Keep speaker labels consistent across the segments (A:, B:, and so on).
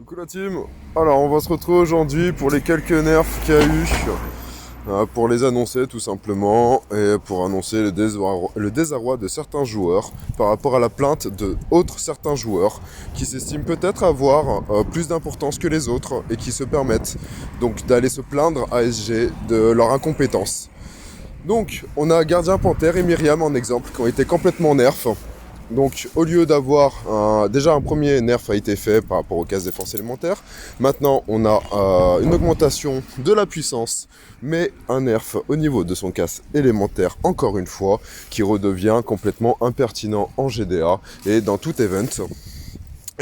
A: Coucou la team. Alors on va se retrouver aujourd'hui pour les quelques nerfs qu'il y a eu, pour les annoncer tout simplement et pour annoncer le désarroi de certains joueurs par rapport à la plainte de certains joueurs qui s'estiment peut-être avoir plus d'importance que les autres et qui se permettent donc d'aller se plaindre à SG de leur incompétence. Donc on a Gardien Panthère et Myriam en exemple qui ont été complètement nerfs. Donc au lieu d'avoir déjà un premier nerf a été fait par rapport aux cases défense élémentaires, maintenant on a une augmentation de la puissance, mais un nerf au niveau de son casse élémentaire encore une fois, qui redevient complètement impertinent en GDA et dans tout event.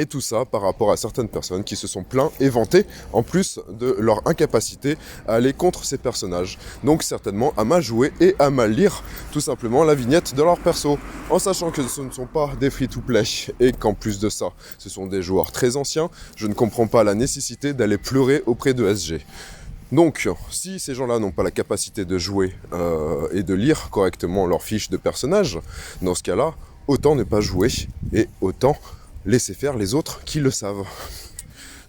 A: Et tout ça par rapport à certaines personnes qui se sont plaints et vantés, en plus de leur incapacité à aller contre ces personnages. Donc certainement à mal jouer et à mal lire tout simplement la vignette de leur perso. En sachant que ce ne sont pas des free-to-play et qu'en plus de ça, ce sont des joueurs très anciens, je ne comprends pas la nécessité d'aller pleurer auprès de SG. Donc, si ces gens-là n'ont pas la capacité de jouer et de lire correctement leurs fiches de personnages, dans ce cas-là, autant ne pas jouer et autant laisser faire les autres qui le savent.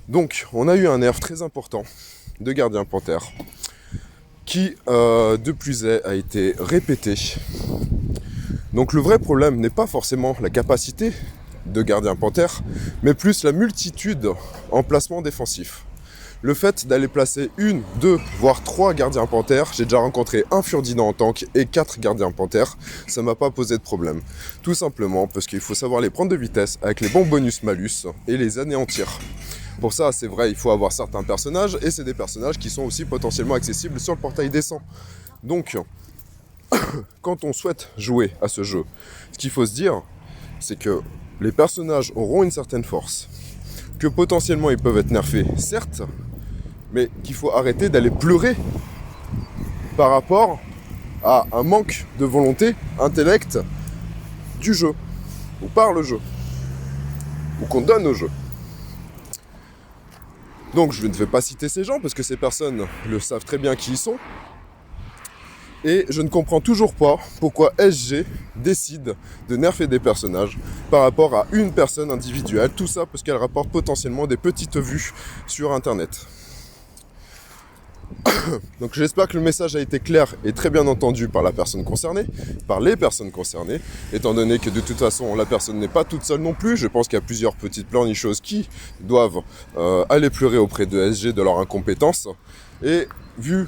A: Donc, on a eu un nerf très important de Gardien Panthère qui, de plus est, a été répété. Donc, le vrai problème n'est pas forcément la capacité de Gardien Panthère, mais plus la multitude en placement défensif. Le fait d'aller placer une, deux, voire trois gardiens panthères, j'ai déjà rencontré un Ferdinand en tank et 4 gardiens panthères, ça m'a pas posé de problème. Tout simplement parce qu'il faut savoir les prendre de vitesse avec les bons bonus-malus et les anéantir. Pour ça, c'est vrai, il faut avoir certains personnages et c'est des personnages qui sont aussi potentiellement accessibles sur le portail des 100. Donc, quand on souhaite jouer à ce jeu, ce qu'il faut se dire, c'est que les personnages auront une certaine force, que potentiellement ils peuvent être nerfés, certes, mais qu'il faut arrêter d'aller pleurer par rapport à un manque de volonté, intellect du jeu, ou par le jeu, ou qu'on donne au jeu. Donc je ne vais pas citer ces gens, parce que ces personnes le savent très bien qui ils sont, et je ne comprends toujours pas pourquoi SG décide de nerfer des personnages par rapport à une personne individuelle, tout ça parce qu'elle rapporte potentiellement des petites vues sur internet. Donc j'espère que le message a été clair et très bien entendu par la personne concernée, par les personnes concernées, étant donné que de toute façon la personne n'est pas toute seule non plus. Je pense qu'il y a plusieurs petites pleurnicheuses qui doivent aller pleurer auprès de SG de leur incompétence. Et vu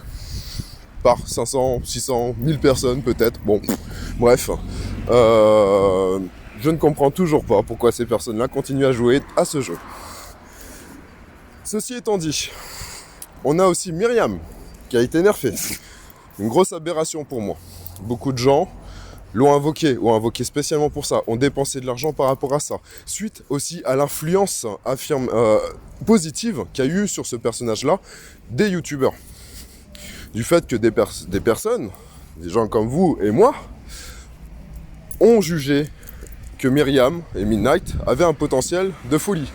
A: par 500, 600, 1000 personnes peut-être, bon, bref, je ne comprends toujours pas pourquoi ces personnes-là continuent à jouer à ce jeu. Ceci étant dit, on a aussi Myriam, qui a été nerfée. Une grosse aberration pour moi. Beaucoup de gens l'ont invoqué, ou invoqué spécialement pour ça, ont dépensé de l'argent par rapport à ça. Suite aussi à l'influence positive qu'il y a eu sur ce personnage-là des youtubeurs. Du fait que des personnes, des gens comme vous et moi, ont jugé que Myriam et Midnight avaient un potentiel de folie,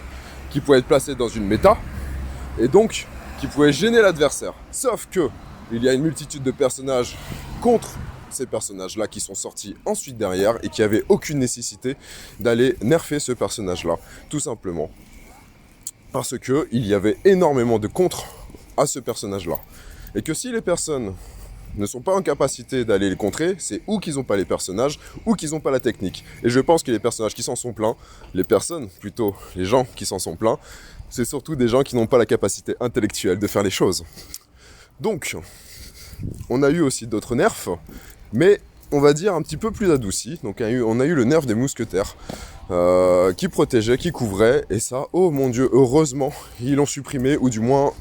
A: qui pouvait être placé dans une méta, et donc qui pouvait gêner l'adversaire. Sauf que il y a une multitude de personnages contre ces personnages-là qui sont sortis ensuite derrière et qui n'avaient aucune nécessité d'aller nerfer ce personnage-là, tout simplement. Parce que il y avait énormément de contre à ce personnage-là. Et que si les personnes ne sont pas en capacité d'aller les contrer, c'est ou qu'ils n'ont pas les personnages, ou qu'ils n'ont pas la technique. Et je pense que les personnages qui s'en sont plaints, les personnes, plutôt les gens qui s'en sont plaints, c'est surtout des gens qui n'ont pas la capacité intellectuelle de faire les choses. Donc, on a eu aussi d'autres nerfs, mais on va dire un petit peu plus adoucis. Donc on a eu le nerf des mousquetaires, qui protégeait, qui couvrait, et ça, oh mon dieu, heureusement, ils l'ont supprimé, ou du moins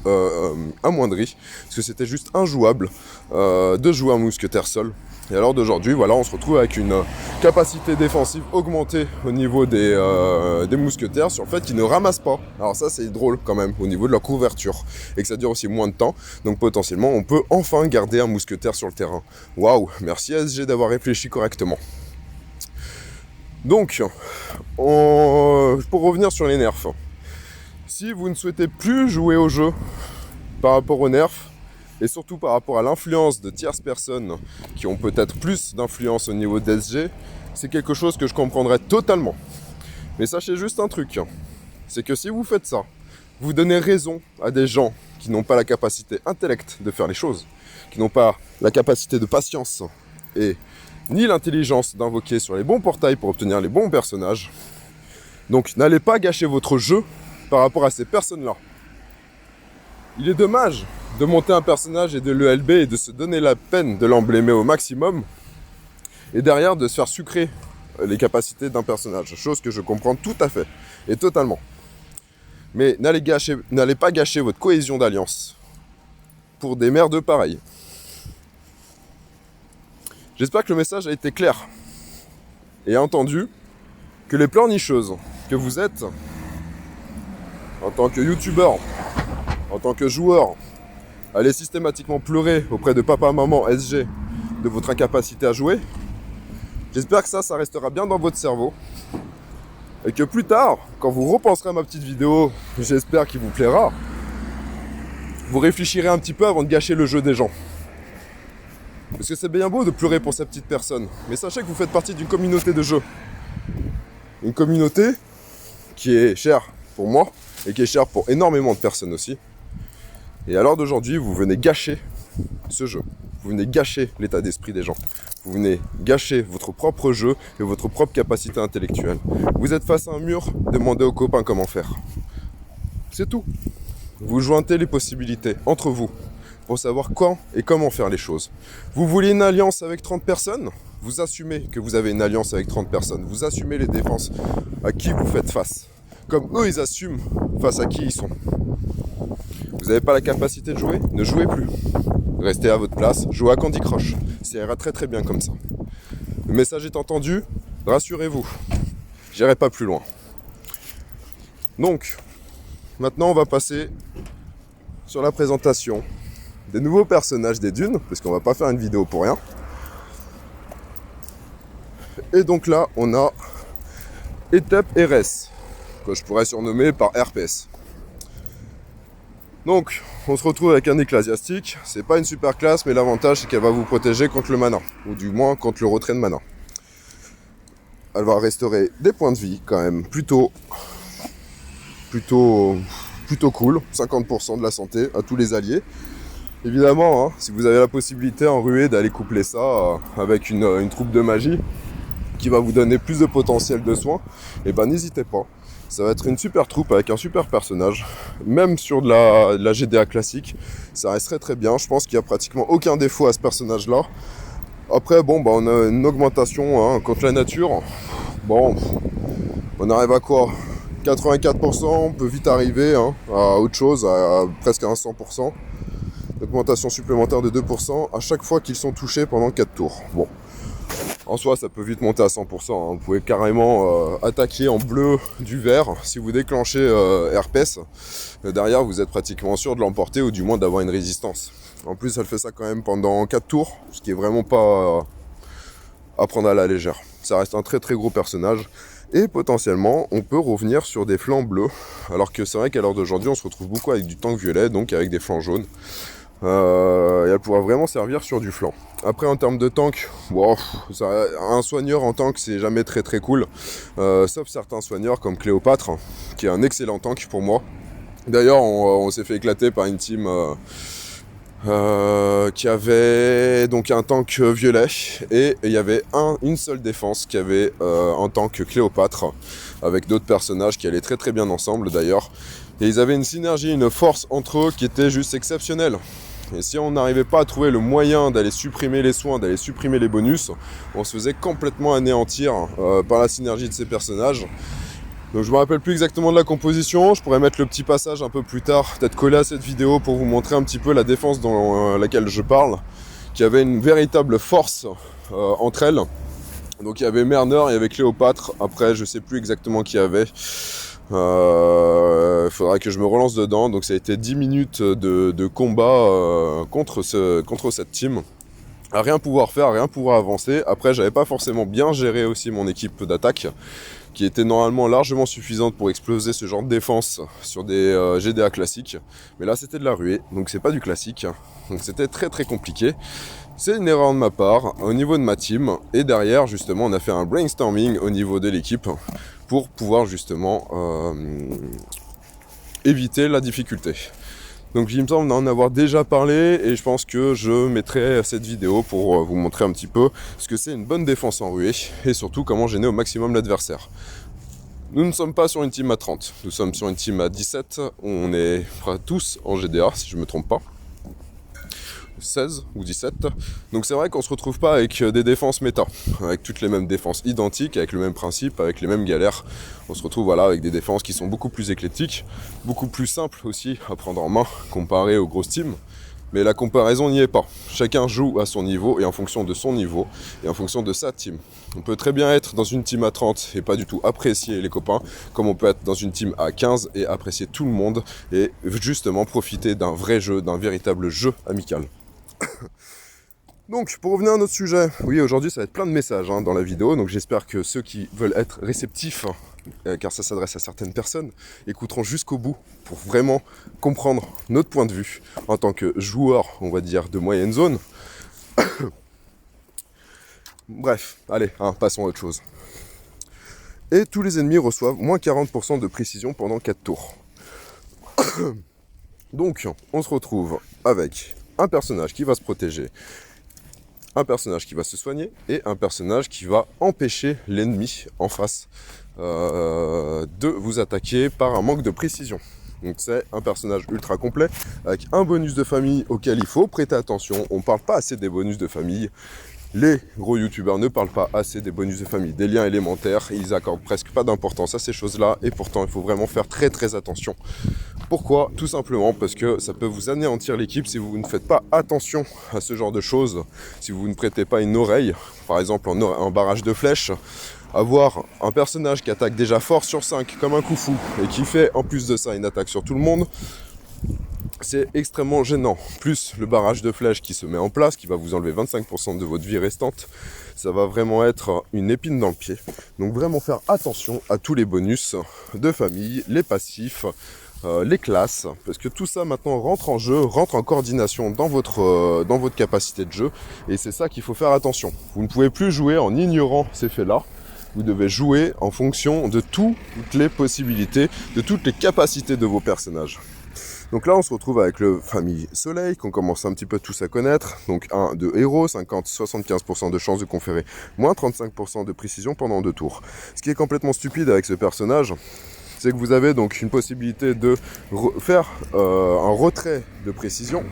A: amoindri, parce que c'était juste injouable de jouer un mousquetaire seul. Et alors d'aujourd'hui, voilà, on se retrouve avec une capacité défensive augmentée au niveau des mousquetaires sur le fait qu'ils ne ramassent pas. Alors ça, c'est drôle quand même, au niveau de leur couverture, et que ça dure aussi moins de temps, donc potentiellement, on peut enfin garder un mousquetaire sur le terrain. Waouh, merci à SG d'avoir réfléchi correctement. Donc, pour revenir sur les nerfs, si vous ne souhaitez plus jouer au jeu par rapport aux nerfs, et surtout par rapport à l'influence de tierces personnes qui ont peut-être plus d'influence au niveau d'SG, c'est quelque chose que je comprendrais totalement. Mais sachez juste un truc, c'est que si vous faites ça, vous donnez raison à des gens qui n'ont pas la capacité intellect de faire les choses, qui n'ont pas la capacité de patience et ni l'intelligence d'invoquer sur les bons portails pour obtenir les bons personnages. Donc n'allez pas gâcher votre jeu par rapport à ces personnes-là. Il est dommage de monter un personnage et de l'ELB et de se donner la peine de l'emblémer au maximum et derrière de se faire sucrer les capacités d'un personnage, chose que je comprends tout à fait et totalement. Mais n'allez pas gâcher votre cohésion d'alliance pour des merdeux pareils. J'espère que le message a été clair et entendu, que les pleurnicheuses que vous êtes, en tant que youtubeur, en tant que joueur, allez systématiquement pleurer auprès de papa, maman, SG de votre incapacité à jouer. J'espère que ça restera bien dans votre cerveau. Et que plus tard, quand vous repenserez à ma petite vidéo, j'espère qu'il vous plaira, vous réfléchirez un petit peu avant de gâcher le jeu des gens. Parce que c'est bien beau de pleurer pour sa petite personne, mais sachez que vous faites partie d'une communauté de jeu. Une communauté qui est chère pour moi, et qui est chère pour énormément de personnes aussi. Et à l'heure d'aujourd'hui, vous venez gâcher ce jeu. Vous venez gâcher l'état d'esprit des gens. Vous venez gâcher votre propre jeu et votre propre capacité intellectuelle. Vous êtes face à un mur, demandez aux copains comment faire. C'est tout. Vous jointez les possibilités entre vous pour savoir quand et comment faire les choses. Vous voulez une alliance avec 30 personnes ? Vous assumez que vous avez une alliance avec 30 personnes. Vous assumez les défenses à qui vous faites face. Comme eux, ils assument face à qui ils sont. Vous n'avez pas la capacité de jouer ? Ne jouez plus. Restez à votre place, jouez à Candy Crush. Ça ira très très bien comme ça. Le message est entendu, rassurez-vous. J'irai pas plus loin. Donc, maintenant on va passer sur la présentation des nouveaux personnages des dunes, parce qu'on va pas faire une vidéo pour rien. Et donc là, on a Etep RS, que je pourrais surnommer par RPS. Donc, on se retrouve avec un ecclésiastique. C'est pas une super classe, mais l'avantage c'est qu'elle va vous protéger contre le mana, ou du moins contre le retrait de mana. Elle va restaurer des points de vie quand même plutôt cool, 50% de la santé à tous les alliés. Évidemment, si vous avez la possibilité en ruée d'aller coupler ça avec une troupe de magie qui va vous donner plus de potentiel de soins, et ben n'hésitez pas. Ça va être une super troupe avec un super personnage. Même sur de la GDA classique, ça resterait très bien. Je pense qu'il n'y a pratiquement aucun défaut à ce personnage-là. Après, on a une augmentation contre la nature. Bon, on arrive à quoi ? 84%, on peut vite arriver à autre chose, à presque à un 100%. Augmentation supplémentaire de 2% à chaque fois qu'ils sont touchés pendant 4 tours. Bon. En soi, ça peut vite monter à 100%. Vous pouvez carrément attaquer en bleu du vert. Si vous déclenchez RPS, derrière, vous êtes pratiquement sûr de l'emporter ou du moins d'avoir une résistance. En plus, elle fait ça quand même pendant 4 tours, ce qui est vraiment pas à prendre à la légère. Ça reste un très très gros personnage. Et potentiellement, on peut revenir sur des flancs bleus. Alors que c'est vrai qu'à l'heure d'aujourd'hui, on se retrouve beaucoup avec du tank violet, donc avec des flancs jaunes. Et elle pourra vraiment servir sur du flanc. Après en termes de tank, un soigneur en tank c'est jamais très très cool, sauf certains soigneurs comme Cléopâtre, qui est un excellent tank pour moi. D'ailleurs on s'est fait éclater par une team qui avait donc un tank violet et il y avait une seule défense qui avait un tank Cléopâtre avec d'autres personnages qui allaient très très bien ensemble d'ailleurs. Et ils avaient une synergie, une force entre eux qui était juste exceptionnelle. Et si on n'arrivait pas à trouver le moyen d'aller supprimer les soins, d'aller supprimer les bonus, on se faisait complètement anéantir par la synergie de ces personnages. Donc je me rappelle plus exactement de la composition, je pourrais mettre le petit passage un peu plus tard, peut-être collé à cette vidéo pour vous montrer un petit peu la défense dans laquelle je parle, qui avait une véritable force entre elles. Donc il y avait Merner, il y avait Cléopâtre, après je sais plus exactement qui y avait. Faudra que je me relance dedans. Donc ça a été 10 minutes de combat contre cette team. À rien pouvoir faire, à rien pouvoir avancer. Après j'avais pas forcément bien géré aussi mon équipe d'attaque, qui était normalement largement suffisante pour exploser ce genre de défense sur des GDA classiques. Mais là c'était de la ruée, donc c'est pas du classique. Donc c'était très très compliqué. C'est une erreur de ma part au niveau de ma team. Et derrière justement on a fait un brainstorming au niveau de l'équipe pour pouvoir justement éviter la difficulté. Donc il me semble en avoir déjà parlé et je pense que je mettrai cette vidéo pour vous montrer un petit peu ce que c'est une bonne défense en ruée et surtout comment gêner au maximum l'adversaire. Nous ne sommes pas sur une team à 30, nous sommes sur une team à 17, on est tous en GDA si je ne me trompe pas. 16 ou 17. Donc c'est vrai qu'on se retrouve pas avec des défenses méta, avec toutes les mêmes défenses identiques, avec le même principe, avec les mêmes galères. On se retrouve voilà avec des défenses qui sont beaucoup plus éclectiques, beaucoup plus simples aussi à prendre en main comparé aux grosses teams. Mais la comparaison n'y est pas. Chacun joue à son niveau et en fonction de son niveau et en fonction de sa team. On peut très bien être dans une team à 30 et pas du tout apprécier les copains, comme on peut être dans une team à 15 et apprécier tout le monde et justement profiter d'un vrai jeu, d'un véritable jeu amical. Donc pour revenir à notre sujet, oui aujourd'hui ça va être plein de messages dans la vidéo, donc j'espère que ceux qui veulent être réceptifs, car ça s'adresse à certaines personnes, écouteront jusqu'au bout pour vraiment comprendre notre point de vue en tant que joueur, on va dire, de moyenne zone. Bref, allez, passons à autre chose. Et tous les ennemis reçoivent moins 40% de précision pendant 4 tours. Donc on se retrouve avec un personnage qui va se protéger, un personnage qui va se soigner et un personnage qui va empêcher l'ennemi en face de vous attaquer par un manque de précision. Donc c'est un personnage ultra complet avec un bonus de famille auquel il faut prêter attention. On ne parle pas assez des bonus de famille. Les gros youtubeurs ne parlent pas assez des bonus de famille, des liens élémentaires. Ils accordent presque pas d'importance à ces choses-là et pourtant il faut vraiment faire très très attention. Pourquoi? Tout simplement parce que ça peut vous anéantir l'équipe si vous ne faites pas attention à ce genre de choses, si vous ne prêtez pas une oreille, par exemple en barrage de flèches. Avoir un personnage qui attaque déjà fort sur 5 comme un coup fou et qui fait en plus de ça une attaque sur tout le monde, c'est extrêmement gênant. Plus le barrage de flèches qui se met en place, qui va vous enlever 25% de votre vie restante, ça va vraiment être une épine dans le pied. Donc vraiment faire attention à tous les bonus de famille, les passifs, les classes, parce que tout ça maintenant rentre en jeu, rentre en coordination dans votre capacité de jeu, et c'est ça qu'il faut faire attention. Vous ne pouvez plus jouer en ignorant ces faits-là. Vous devez jouer en fonction de toutes les possibilités, de toutes les capacités de vos personnages. Donc là, on se retrouve avec le famille Soleil, qu'on commence un petit peu tous à connaître. Donc 1 de héros, 75% de chance de conférer, moins 35% de précision pendant 2 tours. Ce qui est complètement stupide avec ce personnage, c'est que vous avez donc une possibilité de faire un retrait de précision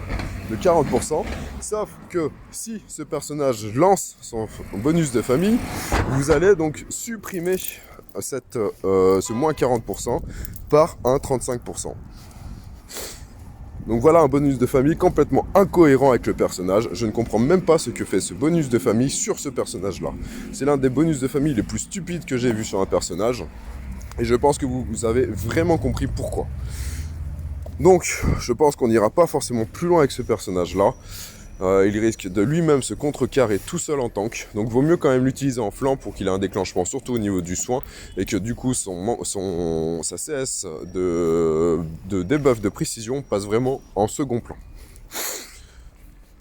A: de 40%, sauf que si ce personnage lance son bonus de famille, vous allez donc supprimer ce moins 40% par un 35%. Donc voilà un bonus de famille complètement incohérent avec le personnage. Je ne comprends même pas ce que fait ce bonus de famille sur ce personnage-là. C'est l'un des bonus de famille les plus stupides que j'ai vu sur un personnage. Et je pense que vous avez vraiment compris pourquoi. Donc, je pense qu'on n'ira pas forcément plus loin avec ce personnage-là. Il risque de lui-même se contrecarrer tout seul en tank. Donc, vaut mieux quand même l'utiliser en flanc pour qu'il ait un déclenchement, surtout au niveau du soin. Et que du coup, sa CS de debuff de précision passe vraiment en second plan.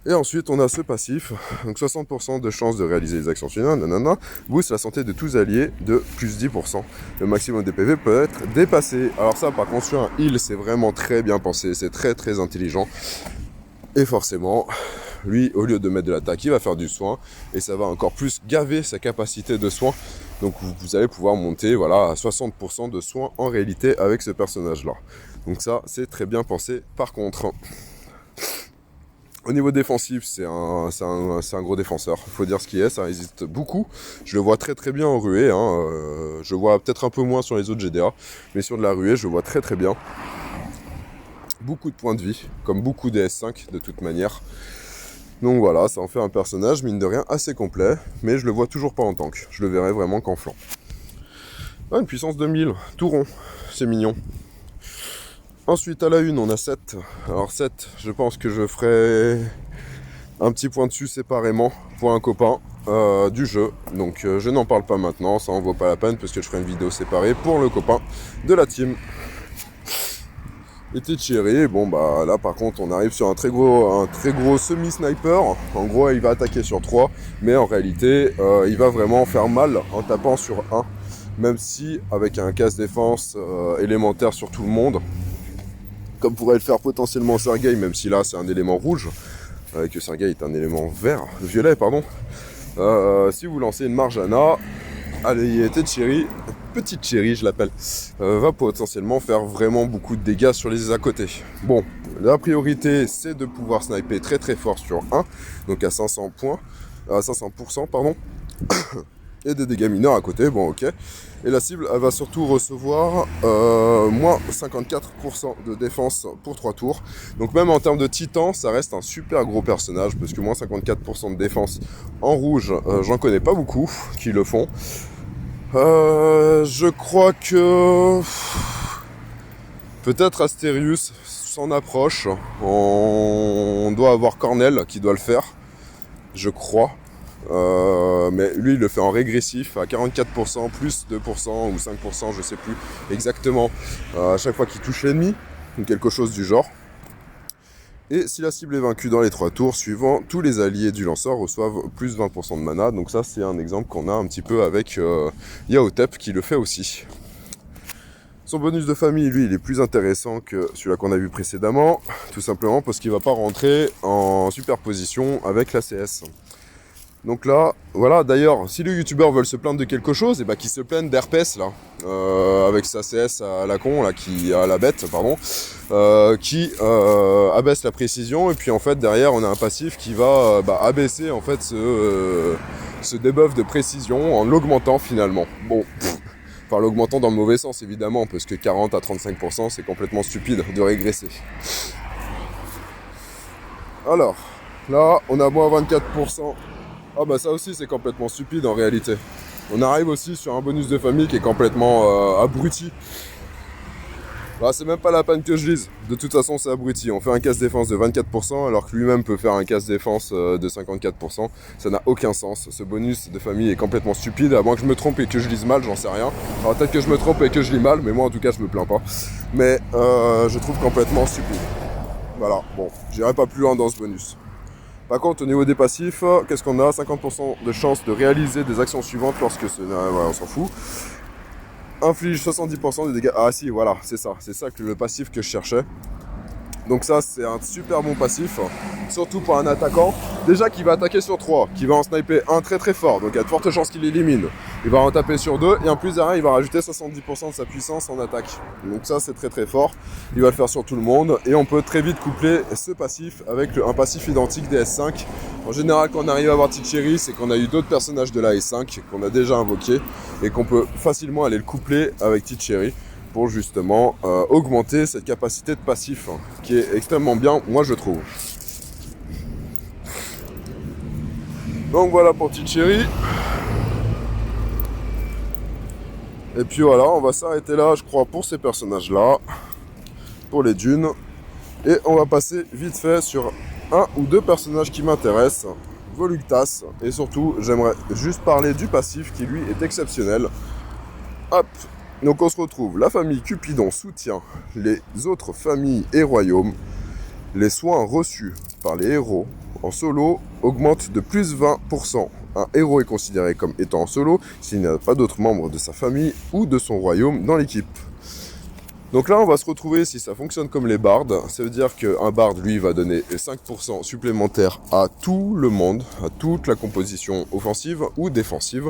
A: Et ensuite, on a ce passif, donc 60% de chance de réaliser les actions suivantes, booste la santé de tous alliés de plus 10%. Le maximum de PV peut être dépassé. Alors ça, par contre, sur un heal, c'est vraiment très bien pensé, c'est très très intelligent. Et forcément, lui, au lieu de mettre de l'attaque, il va faire du soin, et ça va encore plus gaver sa capacité de soin. Donc vous allez pouvoir monter voilà, à 60% de soin en réalité avec ce personnage-là. Donc ça, c'est très bien pensé. Par contre... Au niveau défensif, c'est un gros défenseur. Il faut dire ce qu'il est, ça résiste beaucoup. Je le vois très très bien en ruée. Je le vois peut-être un peu moins sur les autres GDA. Mais sur de la ruée, je le vois très très bien. Beaucoup de points de vie, comme beaucoup des S5 de toute manière. Donc voilà, ça en fait un personnage, mine de rien, assez complet. Mais je le vois toujours pas en tank. Je le verrai vraiment qu'en flanc. Ah, une puissance 2000, tout rond. C'est mignon. Ensuite, à la une, on a 7. Alors 7, je pense que je ferai un petit point dessus séparément pour un copain du jeu. Donc je n'en parle pas maintenant, ça en vaut pas la peine parce que je ferai une vidéo séparée pour le copain de la team. Et Thierry, bon bah là par contre on arrive sur un très gros semi-sniper. En gros il va attaquer sur 3, mais en réalité il va vraiment faire mal en tapant sur 1. Même si avec un casse défense élémentaire sur tout le monde, comme pourrait le faire potentiellement Sergei, même si là c'est un élément rouge, que Sergei est un élément violet, pardon. Si vous lancez une Marjana, allez, petite chérie je l'appelle, va potentiellement faire vraiment beaucoup de dégâts sur les à côté. Bon, la priorité c'est de pouvoir sniper très très fort sur 1, donc à 500%, pardon. Et des dégâts mineurs à côté, bon ok. Et la cible, elle va surtout recevoir moins 54% de défense pour 3 tours. Donc même en termes de titan, ça reste un super gros personnage, parce que moins 54% de défense en rouge, j'en connais pas beaucoup qui le font. Je crois que peut-être Astérius s'en approche. On doit avoir Cornel qui doit le faire, je crois. Mais lui il le fait en régressif à 44%, plus 2% ou 5%, je sais plus exactement, à chaque fois qu'il touche l'ennemi, ou quelque chose du genre. Et si la cible est vaincue dans les 3 tours suivants, tous les alliés du lanceur reçoivent plus 20% de mana. Donc ça c'est un exemple qu'on a un petit peu avec Yaotep qui le fait aussi. Son bonus de famille, lui, il est plus intéressant que celui-là qu'on a vu précédemment, tout simplement parce qu'il ne va pas rentrer en superposition avec l'ACS. Donc là, voilà, d'ailleurs, si les youtubeurs veulent se plaindre de quelque chose, et bah qu'ils se plaignent d'herpès là, avec sa CS à la con, là, à la bête, pardon, qui abaisse la précision, et puis en fait derrière on a un passif qui va abaisser en fait ce debuff de précision en l'augmentant finalement. Bon, enfin l'augmentant dans le mauvais sens évidemment, parce que 40 à 35% c'est complètement stupide de régresser. Alors, là on a moins 24%. Ah bah ça aussi c'est complètement stupide en réalité. On arrive aussi sur un bonus de famille qui est complètement abruti. Bah c'est même pas la peine que je lise. De toute façon c'est abruti. On fait un casse défense de 24% alors que lui-même peut faire un casse défense de 54%. Ça n'a aucun sens. Ce bonus de famille est complètement stupide. À moins que je me trompe et que je lise mal, j'en sais rien. Alors peut-être que je me trompe et que je lis mal, mais moi en tout cas je me plains pas. Mais je trouve complètement stupide. Voilà, bon, j'irai pas plus loin dans ce bonus. Par contre, au niveau des passifs, qu'est-ce qu'on a? 50% de chance de réaliser des actions suivantes lorsque ce... voilà, on s'en fout. Inflige 70% des dégâts... Ah si, voilà, c'est ça que le passif que je cherchais. Donc ça, c'est un super bon passif, surtout pour un attaquant. Déjà qui va attaquer sur 3, qui va en sniper un très très fort, donc il y a de fortes chances qu'il élimine. Il va en taper sur 2, et en plus derrière, il va rajouter 70% de sa puissance en attaque. Donc ça, c'est très très fort. Il va le faire sur tout le monde, et on peut très vite coupler ce passif avec un passif identique des S5. En général, quand on arrive à avoir Titcheri, c'est qu'on a eu d'autres personnages de la S5 qu'on a déjà invoqués, et qu'on peut facilement aller le coupler avec Titcheri, pour justement augmenter cette capacité de passif qui est extrêmement bien, moi je trouve. Donc voilà pour Titcheri. Et puis voilà, on va s'arrêter là, je crois, pour ces personnages-là, pour les dunes. Et on va passer vite fait sur un ou deux personnages qui m'intéressent, Voluptas. Et surtout, j'aimerais juste parler du passif qui lui est exceptionnel. Hop. Donc on se retrouve, la famille Cupidon soutient les autres familles et royaumes. Les soins reçus par les héros en solo augmentent de plus 20%. Un héros est considéré comme étant en solo s'il n'y a pas d'autres membres de sa famille ou de son royaume dans l'équipe. Donc là on va se retrouver, si ça fonctionne comme les bardes, ça veut dire qu'un barde lui va donner 5% supplémentaires à tout le monde, à toute la composition offensive ou défensive.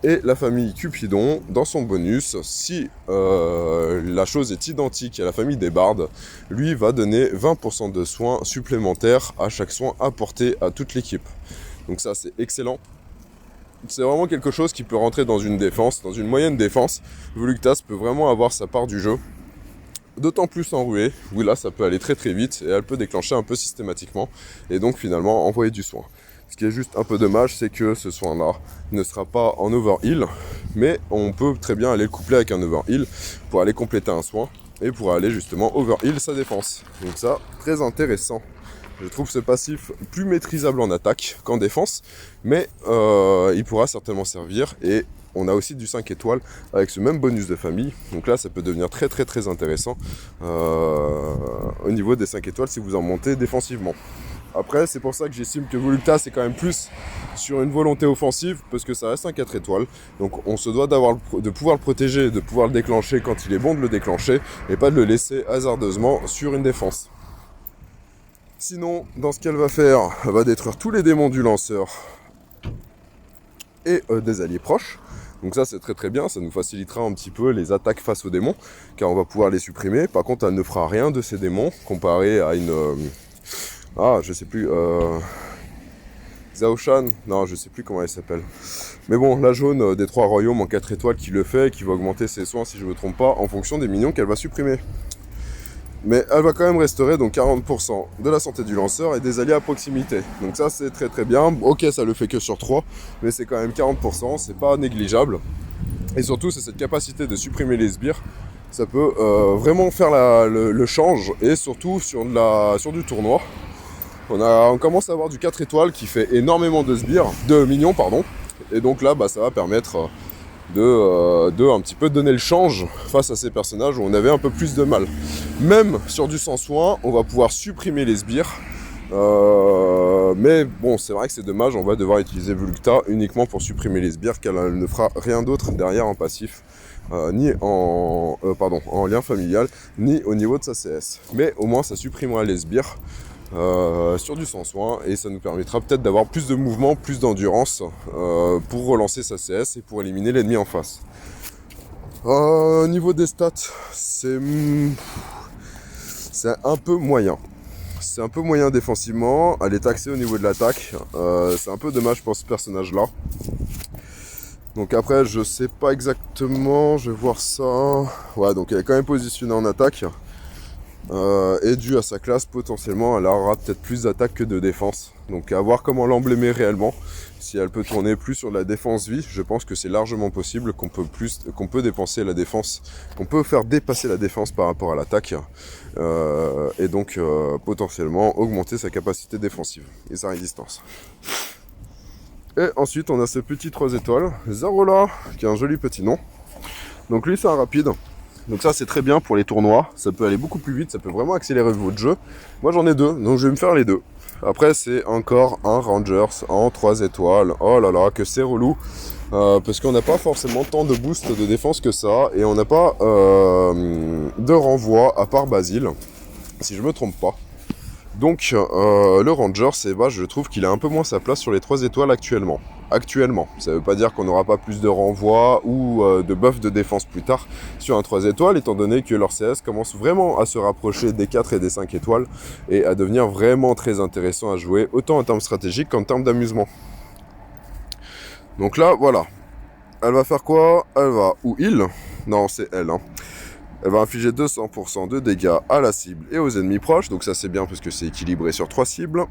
A: Et la famille Cupidon, dans son bonus, si la chose est identique à la famille des bardes, lui va donner 20% de soins supplémentaires à chaque soin apporté à toute l'équipe. Donc ça c'est excellent. C'est vraiment quelque chose qui peut rentrer dans une défense, dans une moyenne défense. Voluptas peut vraiment avoir sa part du jeu. D'autant plus en ruée, où là ça peut aller très très vite et elle peut déclencher un peu systématiquement et donc finalement envoyer du soin. Ce qui est juste un peu dommage, c'est que ce soin-là ne sera pas en overheal, mais on peut très bien aller le coupler avec un overheal pour aller compléter un soin et pour aller justement overheal sa défense. Donc ça, très intéressant. Je trouve ce passif plus maîtrisable en attaque qu'en défense, mais il pourra certainement servir et on a aussi du 5 étoiles avec ce même bonus de famille. Donc là, ça peut devenir très très très intéressant au niveau des 5 étoiles si vous en montez défensivement. Après, c'est pour ça que j'estime que Volupta, c'est quand même plus sur une volonté offensive, parce que ça reste un 4 étoiles. Donc on se doit de pouvoir le protéger, de pouvoir le déclencher quand il est bon de le déclencher, et pas de le laisser hasardeusement sur une défense. Sinon, dans ce qu'elle va faire, elle va détruire tous les démons du lanceur et des alliés proches. Donc ça c'est très très bien, ça nous facilitera un petit peu les attaques face aux démons, car on va pouvoir les supprimer. Par contre, elle ne fera rien de ces démons, comparé à une... je sais plus... Zhaoshan, non je sais plus comment elle s'appelle. Mais bon, la jaune des 3 royaumes en 4 étoiles qui le fait, qui va augmenter ses soins si je ne me trompe pas, en fonction des minions qu'elle va supprimer. Mais elle va quand même restaurer donc 40% de la santé du lanceur et des alliés à proximité. Donc ça c'est très très bien. Ok, ça le fait que sur 3, mais c'est quand même 40%, c'est pas négligeable. Et surtout c'est cette capacité de supprimer les sbires. Ça peut vraiment faire le change, et surtout sur du tournoi. On commence à avoir du 4 étoiles qui fait énormément de minions, pardon. Et donc là ça va permettre de un petit peu donner le change face à ces personnages où on avait un peu plus de mal. Même sur du sans soin, on va pouvoir supprimer les sbires. Mais bon, c'est vrai que c'est dommage, on va devoir utiliser Volupta uniquement pour supprimer les sbires, car elle ne fera rien d'autre derrière en passif, ni en lien familial, ni au niveau de sa CS. Mais au moins ça supprimera les sbires sur du sans soin, et ça nous permettra peut-être d'avoir plus de mouvement, plus d'endurance pour relancer sa CS et pour éliminer l'ennemi en face. Au niveau des stats, c'est un peu moyen. C'est un peu moyen défensivement, elle est taxée au niveau de l'attaque, c'est un peu dommage pour ce personnage là. Donc après je sais pas exactement, je vais voir ça. Ouais, donc elle est quand même positionnée en attaque. Et dû à sa classe, potentiellement elle aura peut-être plus d'attaque que de défense. Donc à voir comment l'emblémer réellement. Si elle peut tourner plus sur la défense vie, je pense que c'est largement possible, qu'on peut dépenser la défense, qu'on peut faire dépasser la défense par rapport à l'attaque, et donc potentiellement augmenter sa capacité défensive et sa résistance. Et ensuite on a ce petit 3 étoiles, Zarola, qui a un joli petit nom. Donc lui c'est un rapide. Donc ça c'est très bien pour les tournois, ça peut aller beaucoup plus vite, ça peut vraiment accélérer votre jeu. Moi j'en ai 2, donc je vais me faire les 2. Après c'est encore un Rangers en 3 étoiles, oh là là que c'est relou. Parce qu'on n'a pas forcément tant de boost de défense que ça, et on n'a pas de renvoi à part Basile, si je me trompe pas. Donc le Ranger, je trouve qu'il a un peu moins sa place sur les 3 étoiles actuellement. Ça ne veut pas dire qu'on n'aura pas plus de renvoi ou de buff de défense plus tard sur un 3 étoiles, étant donné que leur CS commence vraiment à se rapprocher des 4 et des 5 étoiles, et à devenir vraiment très intéressant à jouer, autant en termes stratégiques qu'en termes d'amusement. Donc là, voilà. Elle va faire quoi? Elle va, ou il, non c'est elle, hein. Elle va infliger 200% de dégâts à la cible et aux ennemis proches, donc ça c'est bien parce que c'est équilibré sur 3 cibles.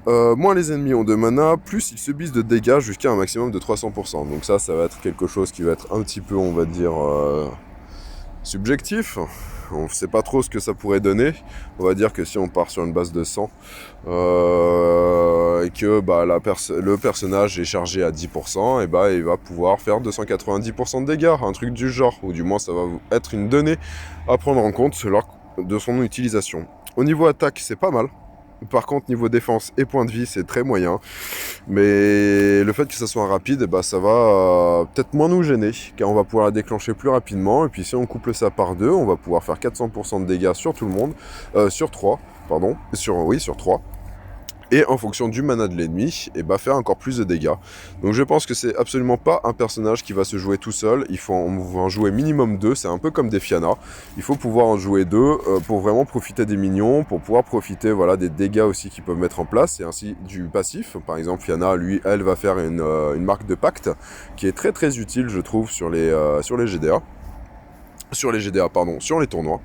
A: Moins les ennemis ont de mana, plus ils subissent de dégâts jusqu'à un maximum de 300%. Donc ça va être quelque chose qui va être un petit peu, on va dire, subjectif. On ne sait pas trop ce que ça pourrait donner. On va dire que si on part sur une base de 100, et que le personnage est chargé à 10%, et il va pouvoir faire 290% de dégâts, un truc du genre. Ou du moins ça va être une donnée à prendre en compte lors de son utilisation. Au niveau attaque, c'est pas mal. Par contre, niveau défense et point de vie, c'est très moyen. Mais le fait que ça soit un rapide, ça va peut-être moins nous gêner, car on va pouvoir la déclencher plus rapidement. Et puis si on couple ça par 2, on va pouvoir faire 400% de dégâts sur tout le monde. Sur 3, pardon. Sur 3. Et en fonction du mana de l'ennemi, faire encore plus de dégâts. Donc je pense que c'est absolument pas un personnage qui va se jouer tout seul. Il faut en jouer minimum 2, c'est un peu comme des Fianna. Il faut pouvoir en jouer 2 pour vraiment profiter des minions, pour pouvoir profiter des dégâts aussi qu'ils peuvent mettre en place, et ainsi du passif. Par exemple, Fianna, elle va faire une marque de pacte, qui est très très utile, je trouve, sur les GDA. Sur les tournois.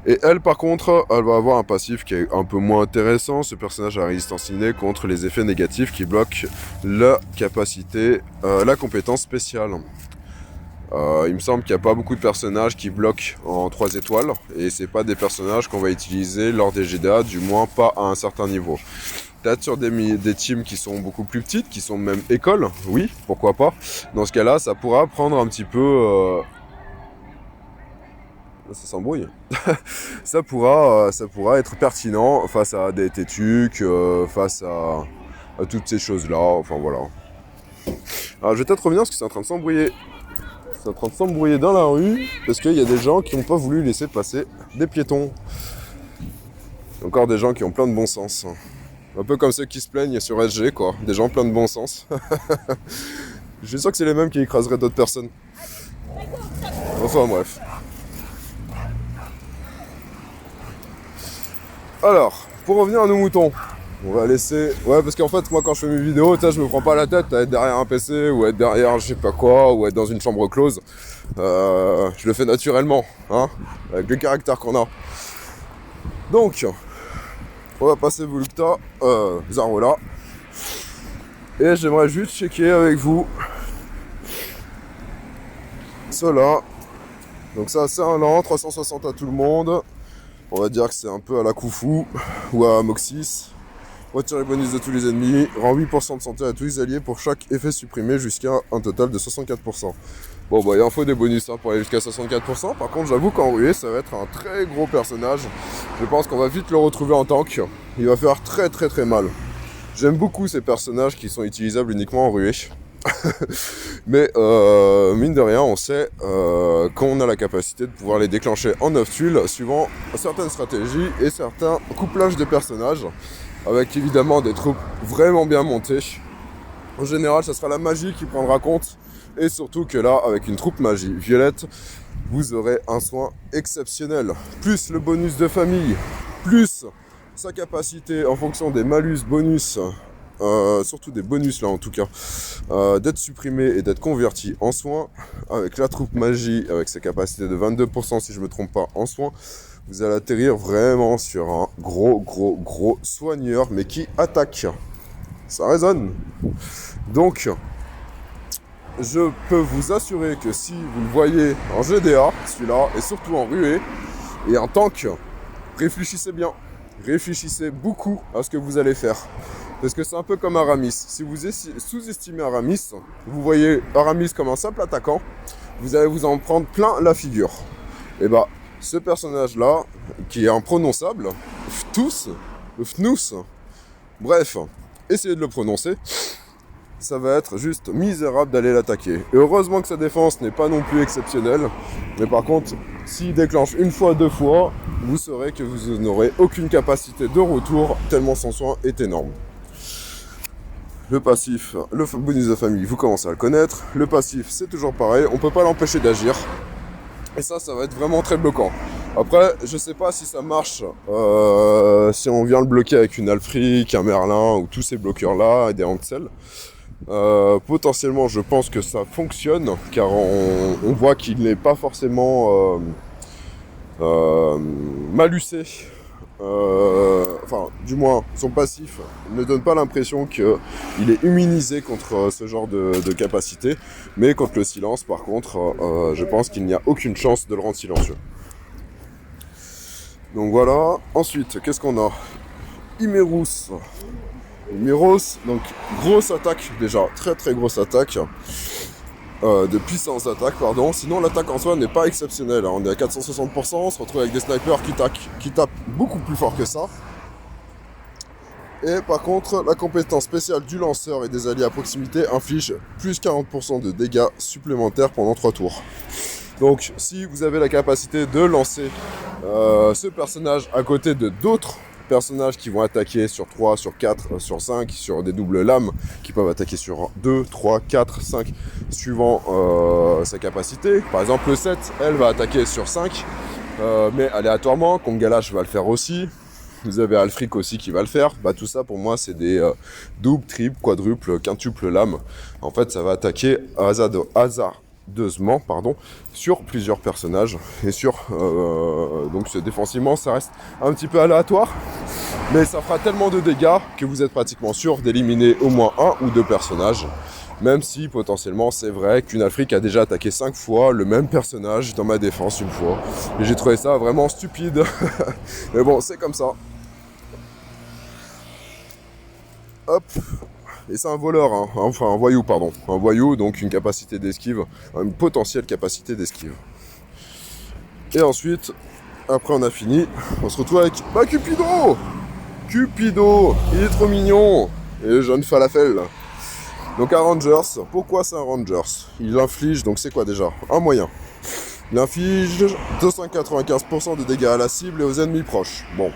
A: Et elle, par contre, elle va avoir un passif qui est un peu moins intéressant. Ce personnage a résistance innée contre les effets négatifs qui bloquent la capacité, la compétence spéciale. Il me semble qu'il n'y a pas beaucoup de personnages qui bloquent en 3 étoiles, et c'est pas des personnages qu'on va utiliser lors des GDA, du moins pas à un certain niveau. Peut-être sur des teams qui sont beaucoup plus petites, qui sont même écoles, oui, pourquoi pas. Dans ce cas-là, ça pourra prendre un petit peu... ça s'embrouille. Ça pourra être pertinent face à des tétuques, face à toutes ces choses-là, enfin voilà. Alors je vais peut-être revenir parce que c'est en train de s'embrouiller. C'est en train de s'embrouiller dans la rue parce qu'il y a des gens qui n'ont pas voulu laisser passer des piétons. Encore des gens qui ont plein de bon sens. Un peu comme ceux qui se plaignent sur SG, quoi. Des gens plein de bon sens. Je suis sûr que c'est les mêmes qui écraseraient d'autres personnes. Enfin bref. Alors, pour revenir à nos moutons, on va laisser... Ouais, parce qu'en fait, moi, quand je fais mes vidéos, je me prends pas la tête à être derrière un PC, ou être derrière je sais pas quoi, ou être dans une chambre close. Je le fais naturellement, hein, avec le caractère qu'on a. Donc, on va passer Volupta, Zarola. Et j'aimerais juste checker avec vous cela. Donc ça, c'est un lent, 360 à tout le monde. On va dire que c'est un peu à la Koufou ou à Moxis. Retire les bonus de tous les ennemis, rend 8% de santé à tous les alliés pour chaque effet supprimé jusqu'à un total de 64%. Bon bah il en faut des bonus pour aller jusqu'à 64%. Par contre j'avoue qu'en ruée ça va être un très gros personnage. Je pense qu'on va vite le retrouver en tank. Il va faire très très très mal. J'aime beaucoup ces personnages qui sont utilisables uniquement en ruée. Mais mine de rien, on sait qu'on a la capacité de pouvoir les déclencher en 9 tuiles suivant certaines stratégies et certains couplages de personnages, avec évidemment des troupes vraiment bien montées. En général, ça sera la magie qui prendra compte, et surtout que là, avec une troupe magie violette, vous aurez un soin exceptionnel. Plus le bonus de famille, plus sa capacité en fonction des malus bonus, surtout des bonus là en tout cas, d'être supprimé et d'être converti en soins. Avec la troupe magie, avec ses capacités de 22% si je me trompe pas en soins, vous allez atterrir vraiment sur un gros soigneur, mais qui attaque. Ça résonne. Donc, je peux vous assurer que si vous le voyez en GDA, celui-là, et surtout en ruée, et en tank, réfléchissez bien. Réfléchissez beaucoup à ce que vous allez faire. Parce que c'est un peu comme Aramis. Si vous sous-estimez Aramis, vous voyez Aramis comme un simple attaquant, vous allez vous en prendre plein la figure. Et bah, ce personnage-là, qui est imprononçable, Ftus, Fnus, bref, essayez de le prononcer, ça va être juste misérable d'aller l'attaquer. Et heureusement que sa défense n'est pas non plus exceptionnelle, mais par contre, s'il déclenche une fois, deux fois, vous saurez que vous n'aurez aucune capacité de retour, tellement son soin est énorme. Le passif, le bonus de famille, vous commencez à le connaître. Le passif, c'est toujours pareil, on peut pas l'empêcher d'agir. Et ça va être vraiment très bloquant. Après, je sais pas si ça marche si on vient le bloquer avec une Alfric, un Merlin ou tous ces bloqueurs-là, et des Hansel. Potentiellement, je pense que ça fonctionne, car on voit qu'il n'est pas forcément malusé. Enfin, du moins, son passif ne donne pas l'impression qu'il est immunisé contre ce genre de capacité, mais contre le silence, par contre, je pense qu'il n'y a aucune chance de le rendre silencieux. Donc voilà. Ensuite, qu'est-ce qu'on a? Imerus, donc grosse attaque déjà, très grosse attaque. De puissance d'attaque, pardon. Sinon, l'attaque en soi n'est pas exceptionnelle. On est à 460%, on se retrouve avec des snipers qui tapent beaucoup plus fort que ça. Et par contre, la compétence spéciale du lanceur et des alliés à proximité inflige plus 40% de dégâts supplémentaires pendant 3 tours. Donc, si vous avez la capacité de lancer ce personnage à côté de d'autres personnages qui vont attaquer sur 3, sur 4, sur 5, sur des doubles lames, qui peuvent attaquer sur 2, 3, 4, 5, suivant sa capacité. Par exemple, le 7, elle va attaquer sur 5, mais aléatoirement, Kongalash va le faire aussi. Vous avez Alfric aussi qui va le faire. Bah, tout ça, pour moi, c'est des doubles, triples, quadruples, quintuples lames. En fait, ça va attaquer hasardeusement, sur plusieurs personnages. Et donc, défensivement, ça reste un petit peu aléatoire. Mais ça fera tellement de dégâts que vous êtes pratiquement sûr d'éliminer au moins un ou deux personnages. Même si, potentiellement, c'est vrai qu'une Alfric a déjà attaqué 5 fois le même personnage dans ma défense une fois. Et j'ai trouvé ça vraiment stupide. Mais bon, c'est comme ça. Hop. Et c'est un voleur, hein. Enfin un voyou, pardon. Un voyou, donc une capacité d'esquive, une potentielle capacité d'esquive. Et ensuite, après on a fini, on se retrouve avec Cupido. Cupido, il est trop mignon. Et le jeune falafel. Donc un Rangers, pourquoi c'est un Rangers? Il inflige, donc c'est quoi déjà? Un moyen. Il inflige 295% de dégâts à la cible et aux ennemis proches. Bon.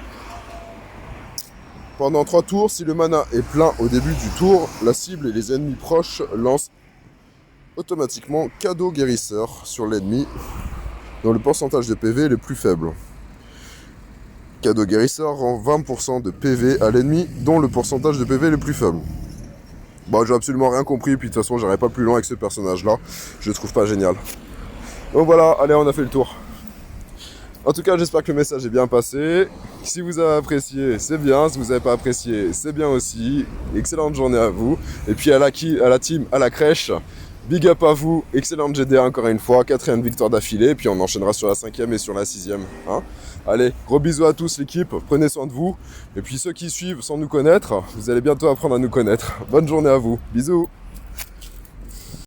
A: Pendant 3 tours, si le mana est plein au début du tour, la cible et les ennemis proches lancent automatiquement cadeau guérisseur sur l'ennemi dont le pourcentage de PV est le plus faible. Cadeau guérisseur rend 20% de PV à l'ennemi dont le pourcentage de PV est le plus faible. Bon, j'ai absolument rien compris, puis de toute façon, j'irai pas plus loin avec ce personnage-là. Je le trouve pas génial. Donc voilà, allez, on a fait le tour. En tout cas, j'espère que le message est bien passé. Si vous avez apprécié, c'est bien. Si vous n'avez pas apprécié, c'est bien aussi. Excellente journée à vous. Et puis à la team, à la crèche, big up à vous. Excellente GDA encore une fois. 4e victoire d'affilée. Puis on enchaînera sur la 5e et sur la 6e. Hein, allez, gros bisous à tous l'équipe. Prenez soin de vous. Et puis ceux qui suivent sans nous connaître, vous allez bientôt apprendre à nous connaître. Bonne journée à vous. Bisous.